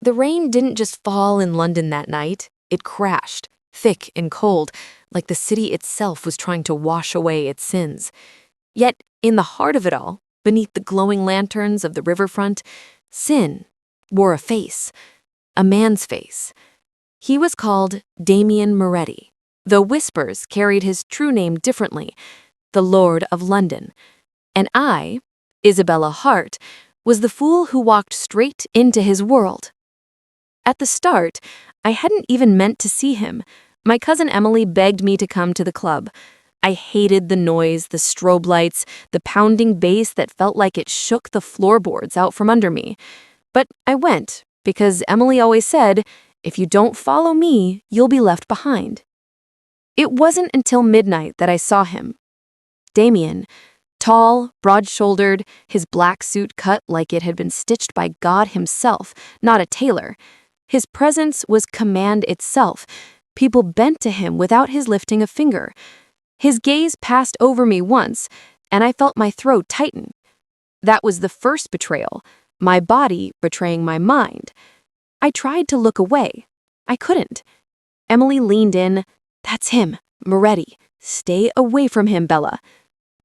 The rain didn't just fall in London that night, it crashed, thick and cold, like the city itself was trying to wash away its sins. Yet, in the heart of it all, beneath the glowing lanterns of the riverfront, sin wore a face, a man's face. He was called Damien Moretti, though whispers carried his true name differently, the Lord of London. And I, Isabella Hart, was the fool who walked straight into his world. At the start, I hadn't even meant to see him. My cousin Emily begged me to come to the club. I hated the noise, the strobe lights, the pounding bass that felt like it shook the floorboards out from under me. But I went, because Emily always said, if you don't follow me, you'll be left behind. It wasn't until midnight that I saw him. Damien, tall, broad-shouldered, his black suit cut like it had been stitched by God himself, not a tailor. His presence was command itself. People bent to him without his lifting a finger. His gaze passed over me once, and I felt my throat tighten. That was the first betrayal, my body betraying my mind. I tried to look away. I couldn't. Emily leaned in. That's him, Moretti. Stay away from him, Bella.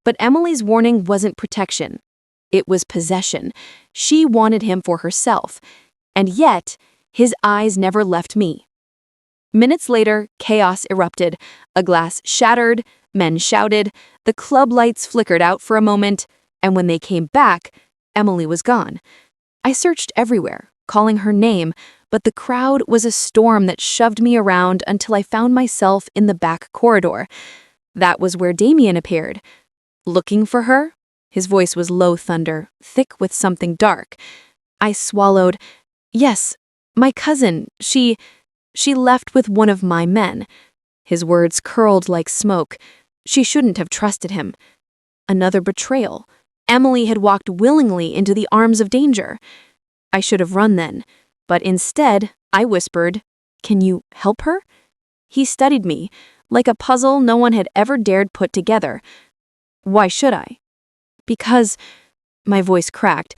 But Emily's warning wasn't protection. It was possession. She wanted him for herself. And yet, his eyes never left me. Minutes later, chaos erupted. A glass shattered, men shouted, the club lights flickered out for a moment, and when they came back, Emily was gone. I searched everywhere, calling her name, but the crowd was a storm that shoved me around until I found myself in the back corridor. That was where Damien appeared. Looking for her? His voice was low thunder, thick with something dark. I swallowed. Yes, my cousin, she left with one of my men. His words curled like smoke. She shouldn't have trusted him. Another betrayal. Emily had walked willingly into the arms of danger. I should have run then, but instead, I whispered, "Can you help her?" He studied me, like a puzzle no one had ever dared put together. Why should I? Because, my voice cracked,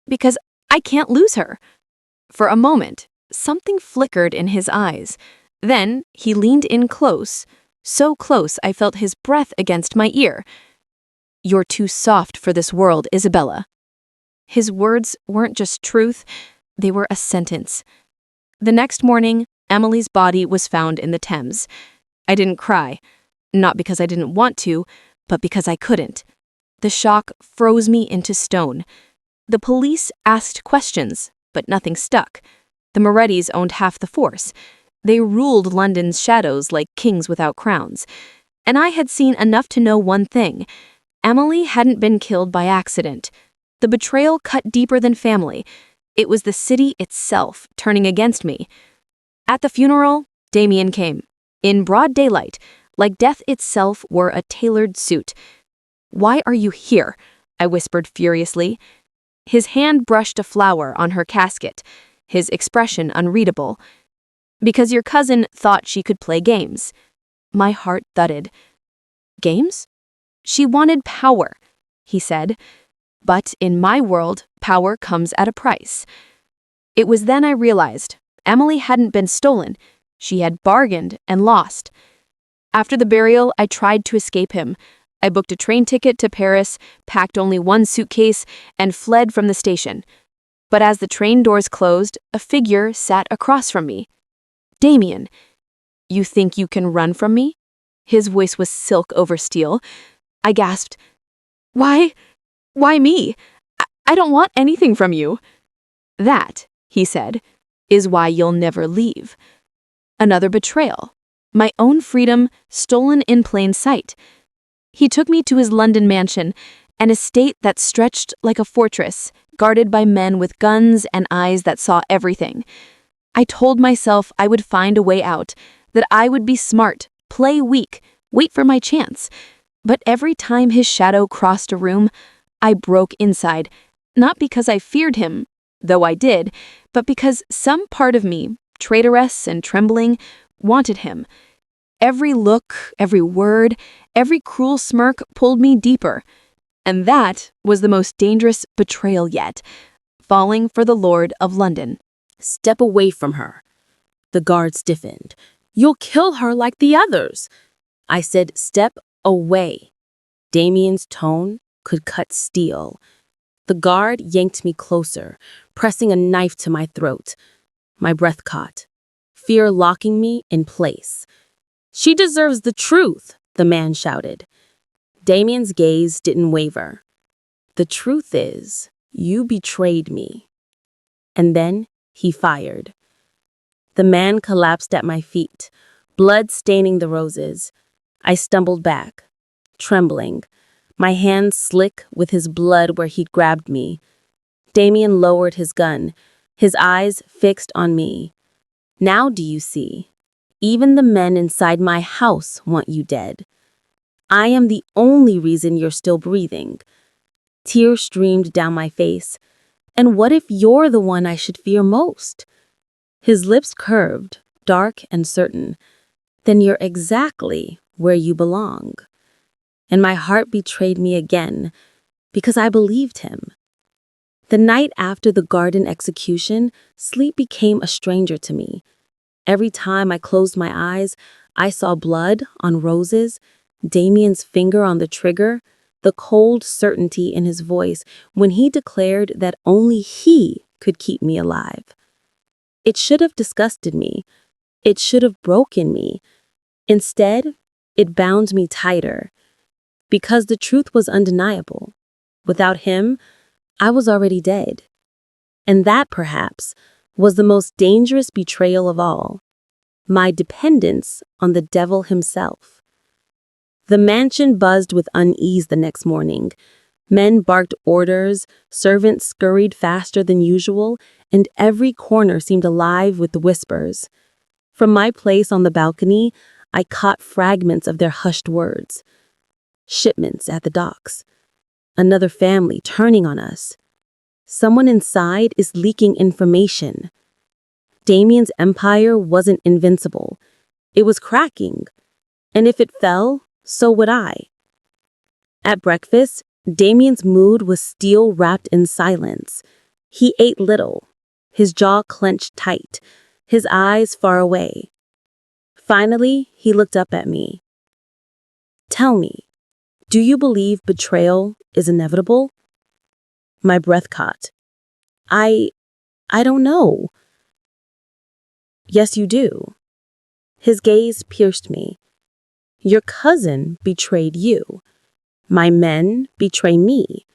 because I can't lose her. For a moment, something flickered in his eyes. Then he leaned in close, so close I felt his breath against my ear. You're too soft for this world, Isabella. His words weren't just truth, they were a sentence. The next morning, Emily's body was found in the Thames. I didn't cry, not because I didn't want to, but because I couldn't. The shock froze me into stone. The police asked questions, but nothing stuck. The Morettis owned half the force. They ruled London's shadows like kings without crowns. And I had seen enough to know one thing. Emily hadn't been killed by accident. The betrayal cut deeper than family. It was the city itself turning against me. At the funeral, Damien came. In broad daylight, like death itself wore a tailored suit. Why are you here? I whispered furiously. His hand brushed a flower on her casket, his expression unreadable. Because your cousin thought she could play games. My heart thudded. Games? She wanted power, he said. But in my world, power comes at a price. It was then I realized Emily hadn't been stolen. She had bargained and lost. After the burial, I tried to escape him. I booked a train ticket to Paris, packed only one suitcase, and fled from the station. But as the train doors closed, a figure sat across from me. Damien, you think you can run from me? His voice was silk over steel. I gasped, Why me? I don't want anything from you. That, he said, is why you'll never leave. Another betrayal. My own freedom stolen in plain sight. He took me to his London mansion, an estate that stretched like a fortress, guarded by men with guns and eyes that saw everything. I told myself I would find a way out, that I would be smart, play weak, wait for my chance. But every time his shadow crossed a room, I broke inside, not because I feared him, though I did, but because some part of me, traitorous and trembling, wanted him. Every look, every word, every cruel smirk pulled me deeper. And that was the most dangerous betrayal yet, falling for the Lord of London. "Step away from her." The guard stiffened. "You'll kill her like the others." I said, "Step away." Damien's tone could cut steel. The guard yanked me closer, pressing a knife to my throat. My breath caught, fear locking me in place. "She deserves the truth," the man shouted. Damien's gaze didn't waver. "The truth is, you betrayed me." And then he fired. The man collapsed at my feet, blood staining the roses. I stumbled back, trembling, my hands slick with his blood where he'd grabbed me. Damien lowered his gun, his eyes fixed on me. "Now do you see? Even the men inside my house want you dead. I am the only reason you're still breathing." Tears streamed down my face. "And what if you're the one I should fear most?" His lips curved, dark and certain. "Then you're exactly where you belong." And my heart betrayed me again, because I believed him. The night after the garden execution, sleep became a stranger to me. Every time I closed my eyes, I saw blood on roses, Damien's finger on the trigger, the cold certainty in his voice when he declared that only he could keep me alive. It should have disgusted me. It should have broken me. Instead, it bound me tighter, because the truth was undeniable. Without him, I was already dead. And that, perhaps, was the most dangerous betrayal of all. My dependence on the devil himself. The mansion buzzed with unease the next morning. Men barked orders, servants scurried faster than usual, and every corner seemed alive with whispers. From my place on the balcony, I caught fragments of their hushed words. Shipments at the docks. Another family turning on us. Someone inside is leaking information. Damien's empire wasn't invincible. It was cracking. And if it fell, so would I. At breakfast, Damien's mood was steel wrapped in silence. He ate little, his jaw clenched tight, his eyes far away. Finally, he looked up at me. "Tell me, do you believe betrayal is inevitable?" My breath caught. I don't know." "Yes, you do." His gaze pierced me. "Your cousin betrayed you. My men betray me.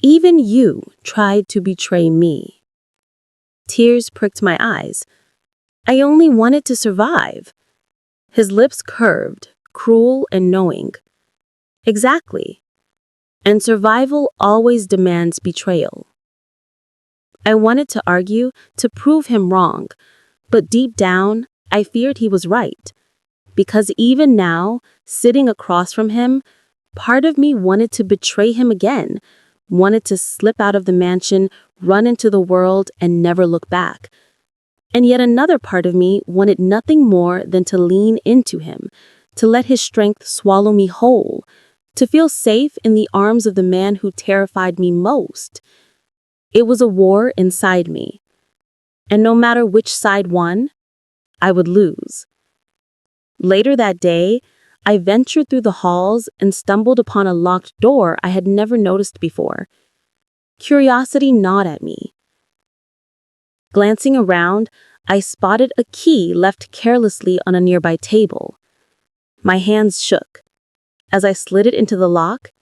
Even you tried to betray me." Tears pricked my eyes. "I only wanted to survive." His lips curved, cruel and knowing. "Exactly. And survival always demands betrayal." I wanted to argue, to prove him wrong, but deep down, I feared he was right. Because even now, sitting across from him, part of me wanted to betray him again, wanted to slip out of the mansion, run into the world, and never look back. And yet another part of me wanted nothing more than to lean into him, to let his strength swallow me whole, to feel safe in the arms of the man who terrified me most. It was a war inside me. And no matter which side won, I would lose. Later that day, I ventured through the halls and stumbled upon a locked door I had never noticed before. Curiosity gnawed at me. Glancing around, I spotted a key left carelessly on a nearby table. My hands shook as I slid it into the lock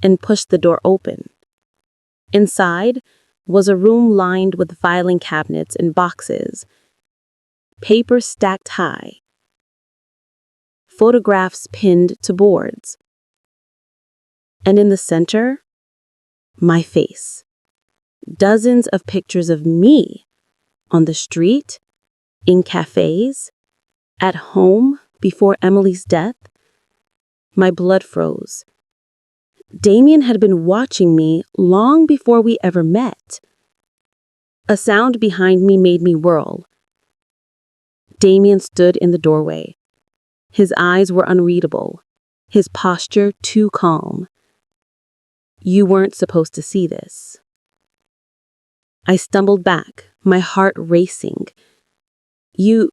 and pushed the door open. Inside was a room lined with filing cabinets and boxes, paper stacked high, photographs pinned to boards. And in the center, my face. Dozens of pictures of me on the street, in cafes, at home before Emily's death. My blood froze. Damien had been watching me long before we ever met. A sound behind me made me whirl. Damien stood in the doorway. His eyes were unreadable, his posture too calm. "You weren't supposed to see this." I stumbled back, my heart racing. You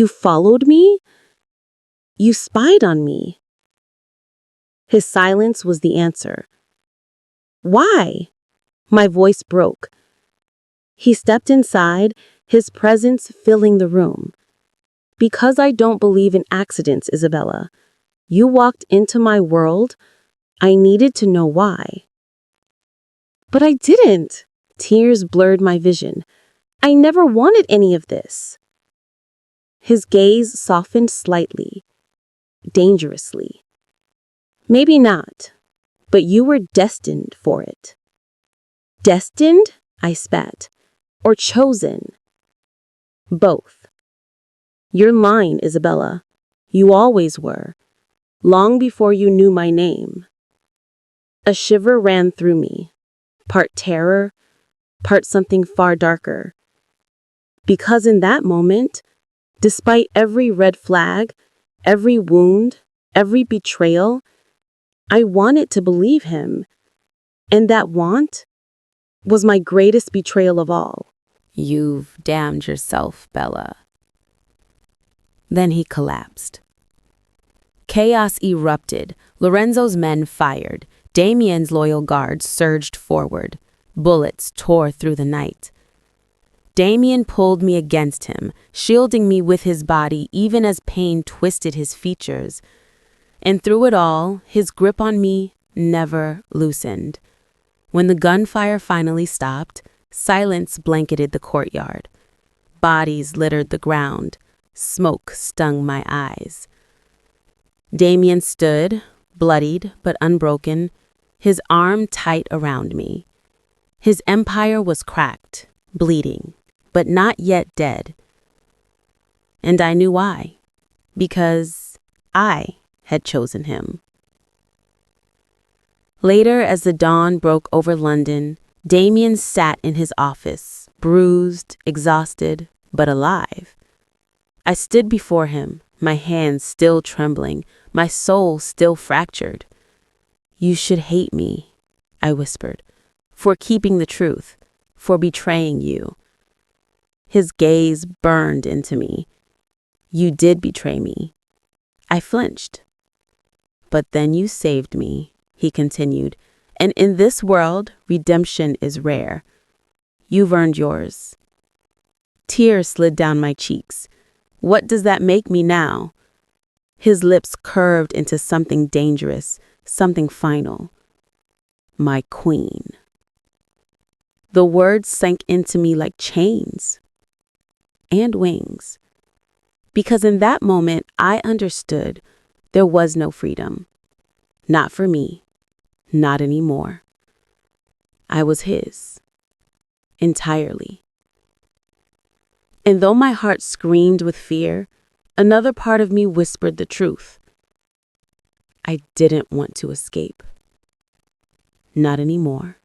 followed me? You spied on me. His silence was the answer. Why? My voice broke. He stepped inside, his presence filling the room. Because I don't believe in accidents, Isabella. You walked into my world. I needed to know why. But I didn't. Tears blurred my vision. I never wanted any of this. His gaze softened slightly, dangerously. Maybe not, but you were destined for it. Destined? I spat. Or chosen? Both. You're lying, Isabella. You always were. Long before you knew my name. A shiver ran through me, part terror, part something far darker. Because in that moment, despite every red flag, every wound, every betrayal, I wanted to believe him. And that want was my greatest betrayal of all. You've damned yourself, Bella. Then he collapsed. Chaos erupted. Lorenzo's men fired. Damien's loyal guards surged forward. Bullets tore through the night. Damien pulled me against him, shielding me with his body even as pain twisted his features. And through it all, his grip on me never loosened. When the gunfire finally stopped, silence blanketed the courtyard. Bodies littered the ground. Smoke stung my eyes. Damien stood, bloodied but unbroken, his arm tight around me. His empire was cracked, bleeding, but not yet dead. And I knew why. Because I had chosen him. Later, as the dawn broke over London, Damien sat in his office, bruised, exhausted, but alive. I stood before him, my hands still trembling, my soul still fractured. You should hate me, I whispered, for keeping the truth, for betraying you. His gaze burned into me. You did betray me. I flinched. But then you saved me, he continued, and in this world, redemption is rare. You've earned yours. Tears slid down my cheeks. What does that make me now? His lips curved into something dangerous, something final. My queen. The words sank into me like chains and wings. Because in that moment, I understood there was no freedom. Not for me. Not anymore. I was his. Entirely. And though my heart screamed with fear, another part of me whispered the truth. I didn't want to escape. Not anymore.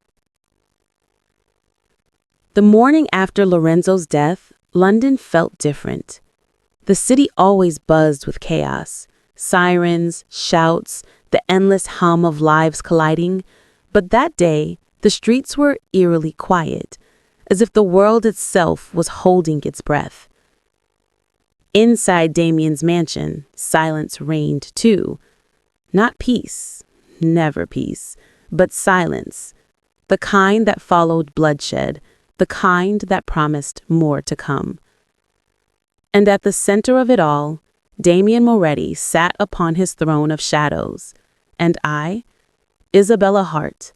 The morning after Lorenzo's death, London felt different. The city always buzzed with chaos, sirens, shouts, the endless hum of lives colliding. But that day, the streets were eerily quiet, as if the world itself was holding its breath. Inside Damien's mansion, silence reigned too. Not peace, never peace, but silence. The kind that followed bloodshed, the kind that promised more to come. And at the center of it all, Damien Moretti sat upon his throne of shadows. And I, Isabella Hart,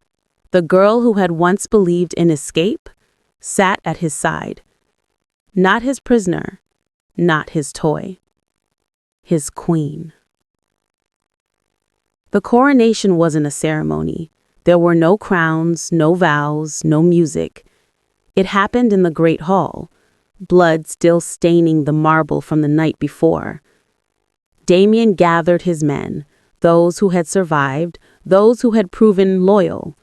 the girl who had once believed in escape, sat at his side. Not his prisoner, not his toy. His queen. The coronation wasn't a ceremony. There were no crowns, no vows, no music. It happened in the Great Hall, blood still staining the marble from the night before. Damien gathered his men, those who had survived, those who had proven loyal.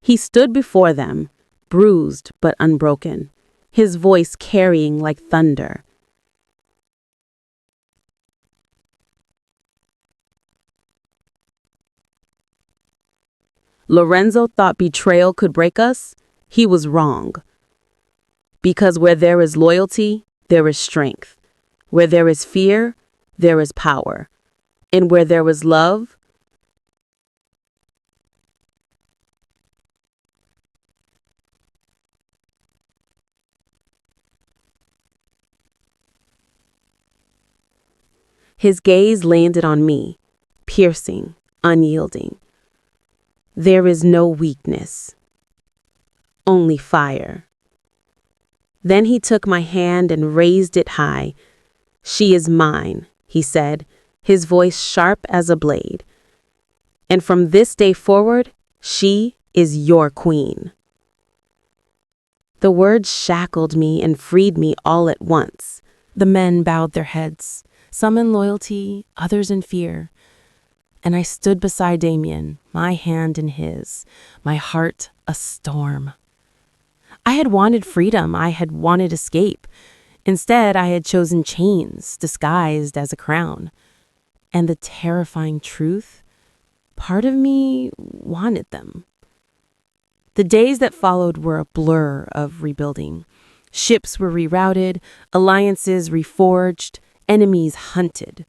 He stood before them, bruised but unbroken, his voice carrying like thunder. Lorenzo thought betrayal could break us. He was wrong. Because where there is loyalty, there is strength. Where there is fear, there is power. And where there is love, his gaze landed on me, piercing, unyielding. There is no weakness, only fire. Then he took my hand and raised it high. She is mine, he said, his voice sharp as a blade. And from this day forward, she is your queen. The words shackled me and freed me all at once. The men bowed their heads, some in loyalty, others in fear. And I stood beside Damien, my hand in his, my heart a storm. I had wanted freedom, I had wanted escape. Instead, I had chosen chains disguised as a crown. And the terrifying truth, part of me wanted them. The days that followed were a blur of rebuilding. Ships were rerouted, alliances reforged, enemies hunted.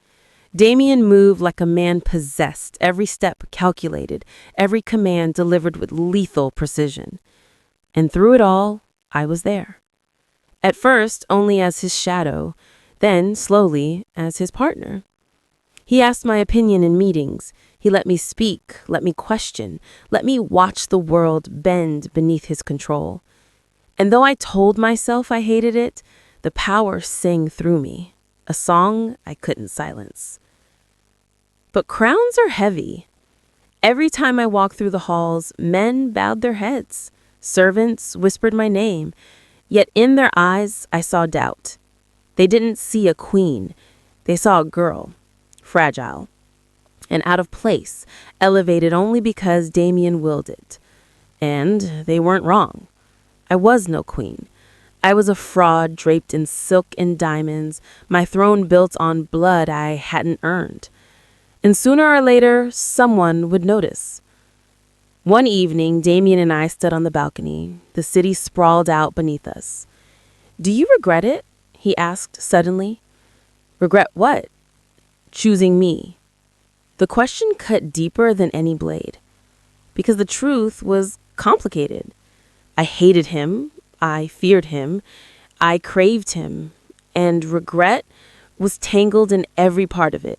Damien moved like a man possessed, every step calculated, every command delivered with lethal precision. And through it all, I was there. At first, only as his shadow, then, slowly, as his partner. He asked my opinion in meetings. He let me speak, let me question, let me watch the world bend beneath his control. And though I told myself I hated it, the power sang through me, a song I couldn't silence. But crowns are heavy. Every time I walked through the halls, men bowed their heads. Servants whispered my name. Yet in their eyes, I saw doubt. They didn't see a queen. They saw a girl, fragile and out of place, elevated only because Damien willed it. And they weren't wrong. I was no queen. I was a fraud draped in silk and diamonds, my throne built on blood I hadn't earned. And sooner or later, someone would notice. One evening, Damien and I stood on the balcony. The city sprawled out beneath us. "Do you regret it?" he asked suddenly. "Regret what?" "Choosing me." The question cut deeper than any blade, because the truth was complicated. I hated him, I feared him, I craved him, and regret was tangled in every part of it.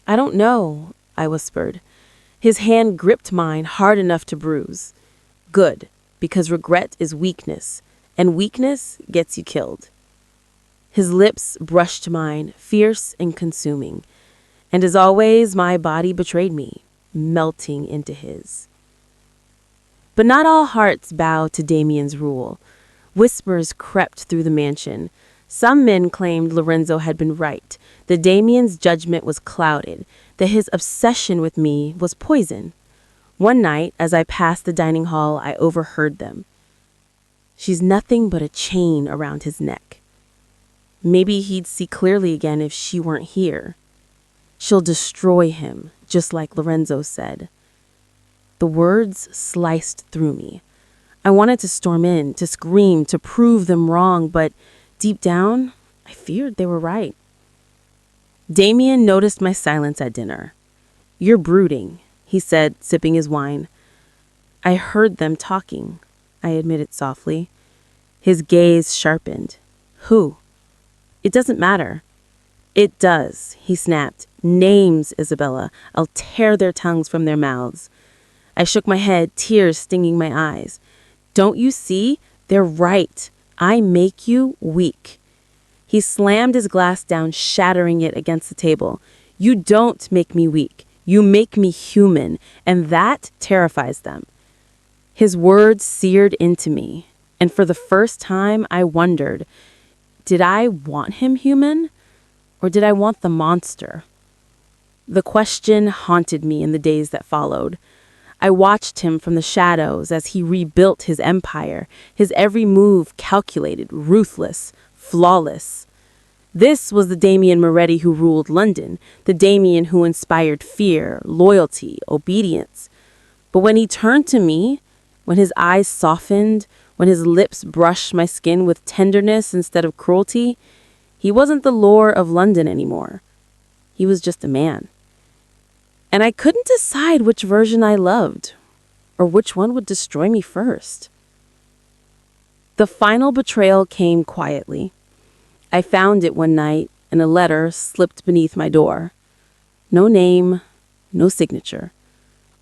"I don't know," I whispered. His hand gripped mine hard enough to bruise. "Good, because regret is weakness, and weakness gets you killed." His lips brushed mine, fierce and consuming. And as always, my body betrayed me, melting into his. But not all hearts bowed to Damien's rule. Whispers crept through the mansion. Some men claimed Lorenzo had been right, that Damien's judgment was clouded, that his obsession with me was poison. One night, as I passed the dining hall, I overheard them. "She's nothing but a chain around his neck. Maybe he'd see clearly again if she weren't here. She'll destroy him, just like Lorenzo said." The words sliced through me. I wanted to storm in, to scream, to prove them wrong, but deep down, I feared they were right. Damien noticed my silence at dinner. "You're brooding," he said, sipping his wine. "I heard them talking," I admitted softly. His gaze sharpened. "Who?" "It doesn't matter." "It does," he snapped. "Names, Isabella. I'll tear their tongues from their mouths." I shook my head, tears stinging my eyes. "Don't you see? They're right. I make you weak." He slammed his glass down, shattering it against the table. "You don't make me weak. You make me human, and that terrifies them." His words seared into me, and for the first time I wondered, did I want him human, or did I want the monster? The question haunted me in the days that followed. I watched him from the shadows as he rebuilt his empire, his every move calculated, ruthless, flawless. This was the Damien Moretti who ruled London, the Damien who inspired fear, loyalty, obedience. But when he turned to me, when his eyes softened, when his lips brushed my skin with tenderness instead of cruelty, he wasn't the lore of London anymore. He was just a man. And I couldn't decide which version I loved, or which one would destroy me first. The final betrayal came quietly. I found it one night, and a letter slipped beneath my door. No name, no signature.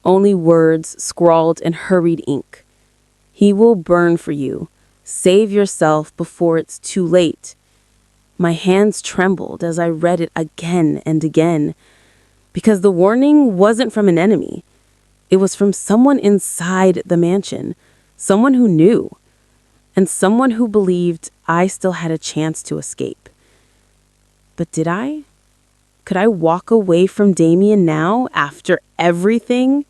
Only words scrawled in hurried ink. He will burn for you. Save yourself before it's too late. My hands trembled as I read it again and again, because the warning wasn't from an enemy. It was from someone inside the mansion, someone who knew, and someone who believed I still had a chance to escape. But did I? Could I walk away from Damien now, after everything?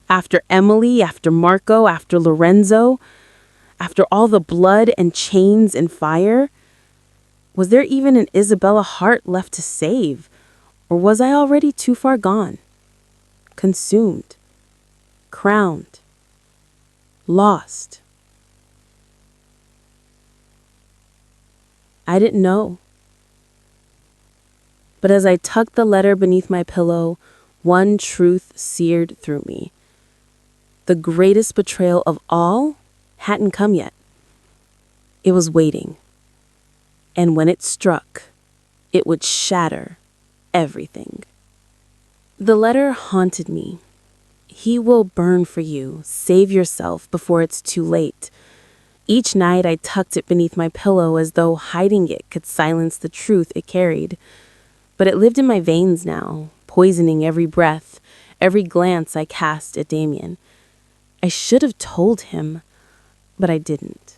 After Emily, after Marco, after Lorenzo, after all the blood and chains and fire? Was there even an Isabella heart left to save? Or was I already too far gone? Consumed. Crowned. Lost. I didn't know. But as I tucked the letter beneath my pillow, one truth seared through me. The greatest betrayal of all hadn't come yet. It was waiting. And when it struck, it would shatter everything. The letter haunted me. He will burn for you. Save yourself before it's too late. Each night I tucked it beneath my pillow as though hiding it could silence the truth it carried. But it lived in my veins now, poisoning every breath, every glance I cast at Damien. I should have told him, but I didn't.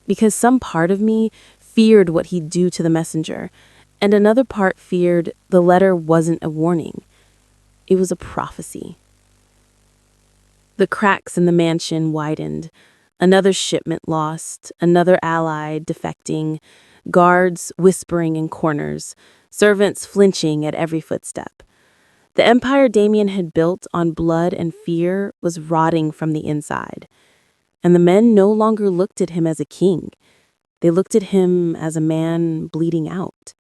Because some part of me feared what he'd do to the messenger, and another part feared the letter wasn't a warning. It was a prophecy. The cracks in the mansion widened. Another shipment lost, another ally defecting, guards whispering in corners, servants flinching at every footstep. The empire Damien had built on blood and fear was rotting from the inside, and the men no longer looked at him as a king. They looked at him as a man bleeding out.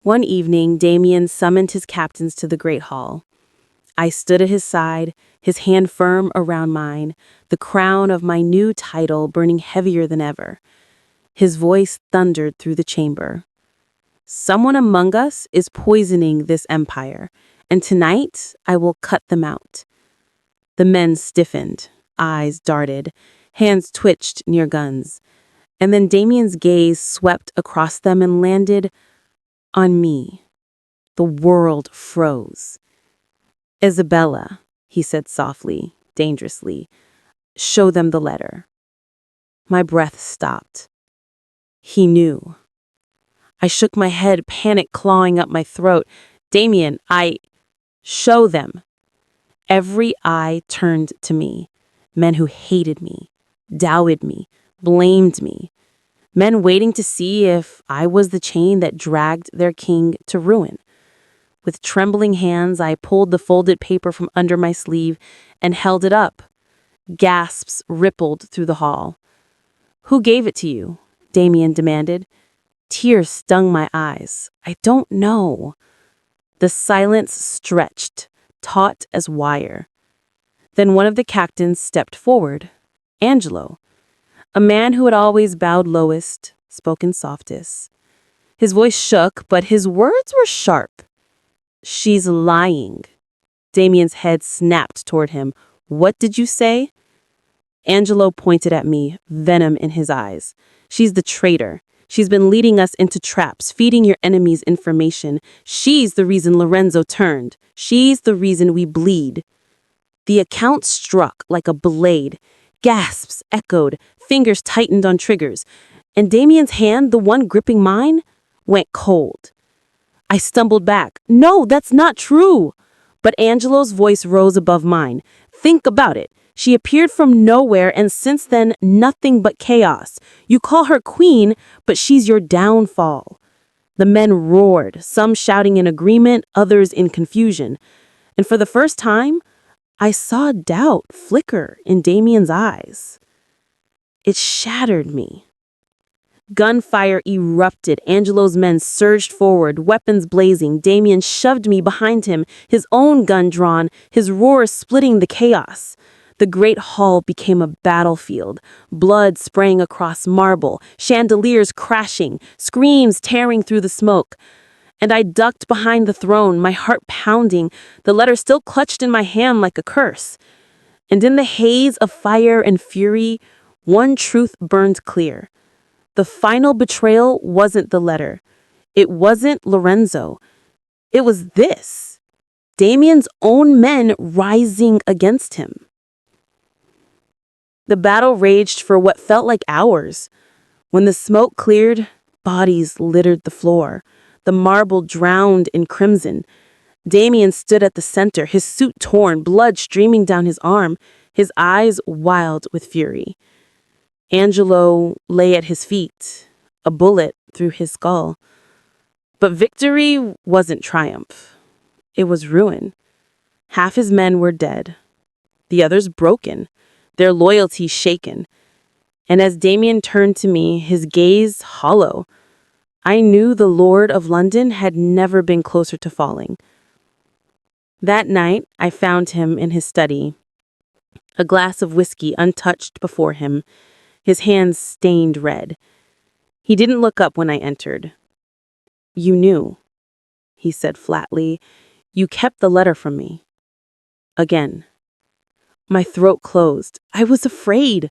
One evening, Damien summoned his captains to the Great Hall. I stood at his side, his hand firm around mine, the crown of my new title burning heavier than ever. His voice thundered through the chamber. Someone among us is poisoning this empire, and tonight I will cut them out. The men stiffened, eyes darted, hands twitched near guns, and then Damien's gaze swept across them and landed on me. The world froze. Isabella, he said softly, dangerously, show them the letter. My breath stopped. He knew. I shook my head, panic clawing up my throat. Damien, show them. Every eye turned to me. Men who hated me, doubted me, blamed me. Men waiting to see if I was the chain that dragged their king to ruin. With trembling hands, I pulled the folded paper from under my sleeve and held it up. Gasps rippled through the hall. Who gave it to you? Damien demanded. Tears stung my eyes. I don't know. The silence stretched, taut as wire. Then one of the captains stepped forward. Angelo, a man who had always bowed lowest, spoken softest. His voice shook, but his words were sharp. She's lying. Damien's head snapped toward him. What did you say? Angelo pointed at me, venom in his eyes. She's the traitor. She's been leading us into traps, feeding your enemies information. She's the reason Lorenzo turned. She's the reason we bleed. The account struck like a blade. Gasps echoed, fingers tightened on triggers. And Damien's hand, the one gripping mine, went cold. I stumbled back. No, that's not true. But Angelo's voice rose above mine. Think about it. She appeared from nowhere, and since then, nothing but chaos. You call her queen, but she's your downfall. The men roared, some shouting in agreement, others in confusion. And for the first time, I saw doubt flicker in Damien's eyes. It shattered me. Gunfire erupted. Angelo's men surged forward, weapons blazing. Damien shoved me behind him, his own gun drawn, his roar splitting the chaos. The great hall became a battlefield, blood spraying across marble, chandeliers crashing, screams tearing through the smoke. And I ducked behind the throne, my heart pounding, the letter still clutched in my hand like a curse. And in the haze of fire and fury, one truth burned clear. The final betrayal wasn't the letter. It wasn't Lorenzo. It was this. Damien's own men rising against him. The battle raged for what felt like hours. When the smoke cleared, bodies littered the floor. The marble drowned in crimson. Damien stood at the center, his suit torn, blood streaming down his arm, his eyes wild with fury. Angelo lay at his feet, a bullet through his skull. But victory wasn't triumph. It was ruin. Half his men were dead, the others broken, their loyalty shaken. And as Damien turned to me, his gaze hollow, I knew the Lord of London had never been closer to falling. That night, I found him in his study, a glass of whiskey untouched before him, his hands stained red. He didn't look up when I entered. "You knew," he said flatly. "You kept the letter from me." Again. My throat closed. I was afraid.